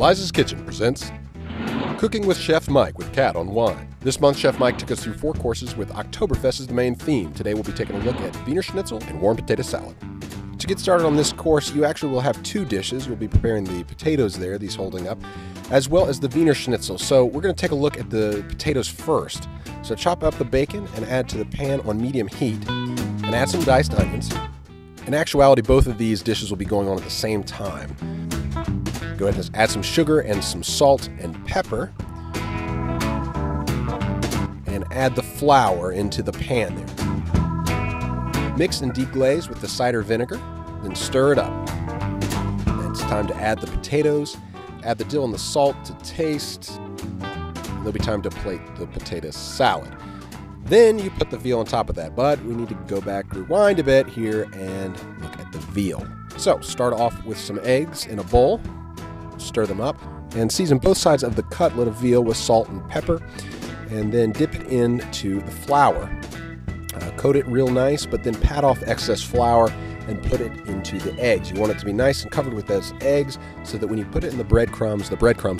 Liza's Kitchen presents Cooking with Chef Mike with Cat on Wine. This month, Chef Mike took us through 4 courses with Octoberfest as the main theme. Today, we'll be taking a look at Wiener Schnitzel and warm potato salad. To get started on this course, you actually will have 2 dishes. You'll be preparing the potatoes there, these holding up, as well as the Wiener Schnitzel. So we're going to take a look at the potatoes first. So chop up the bacon and add to the pan on medium heat, and add some diced onions. In actuality, both of these dishes will be going on at the same time. Go ahead and add some sugar and some salt and pepper, and add the flour into the pan there. Mix and deglaze with the cider vinegar, then stir it up. Then it's time to add the potatoes, add the dill and the salt to taste, and there'll be time to plate the potato salad. Then you put the veal on top of that, but we need to go back, rewind a bit here, and look at the veal. So start off with some eggs in a bowl, stir them up, and season both sides of the cutlet of veal with salt and pepper, and then dip it into the flour. Coat it real nice, but then pat off excess flour and put it into the eggs. You want it to be nice and covered with those eggs so that when you put it in the breadcrumbs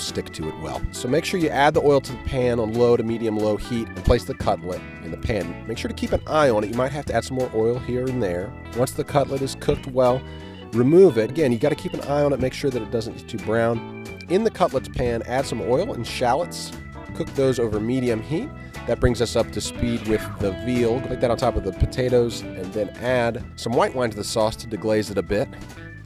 stick to it well. So make sure you add the oil to the pan on low to medium-low heat and place the cutlet in the pan. Make sure to keep an eye on it. You might have to add some more oil here and there. Once the cutlet is cooked well, remove it. Again, you got to keep an eye on it, make sure that it doesn't get too brown. In the cutlet's pan, add some oil and shallots. Cook those over medium heat. That brings us up to speed with the veal. Put that on top of the potatoes and then add some white wine to the sauce to deglaze it a bit.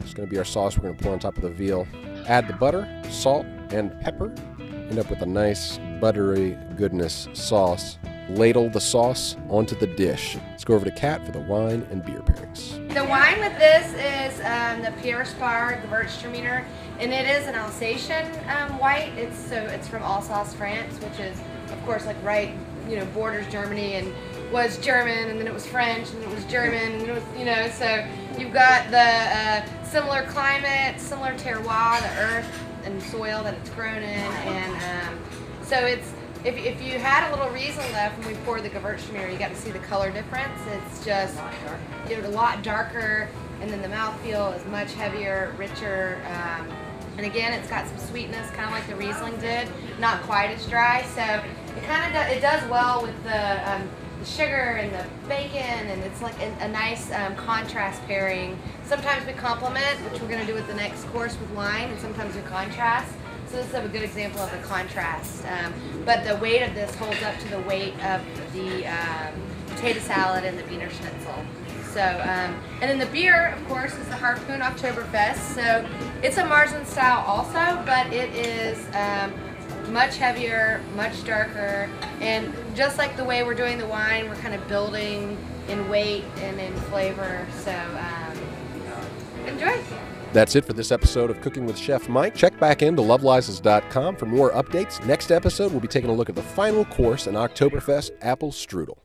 It's going to be our sauce we're going to pour on top of the veal. Add the butter, salt, and pepper. End up with a nice buttery goodness sauce. Ladle the sauce onto the dish. Let's go over to Kat for the wine and beer pairings. The wine with this is the Sparr Gewurztraminer, and it is an Alsatian white. It's from Alsace, France, which is, of course, like borders Germany, and was German, and then it was French, and it was German, and it was, so you've got the similar climate, similar terroir, the earth and soil that it's grown in, and so it's. If you had a little Riesling left when we poured the Gewurztraminer, you got to see the color difference. It's just a lot darker, and then the mouthfeel is much heavier, richer, and again, it's got some sweetness, kind of like the Riesling did, not quite as dry. So it does well with the sugar and the bacon, and it's like a nice contrast pairing. Sometimes we complement, which we're going to do with the next course with wine, and sometimes we contrast. So this is a good example of the contrast. But the weight of this holds up to the weight of the potato salad and the Wiener Schnitzel. So, and then the beer, of course, is the Harpoon Oktoberfest. So it's a Marzen style also, but it is much heavier, much darker, and just like the way we're doing the wine, we're kind of building in weight and in flavor. So enjoy. That's it for this episode of Cooking with Chef Mike. Check back into lovelizas.com for more updates. Next episode, we'll be taking a look at the final course in Octoberfest apple strudel.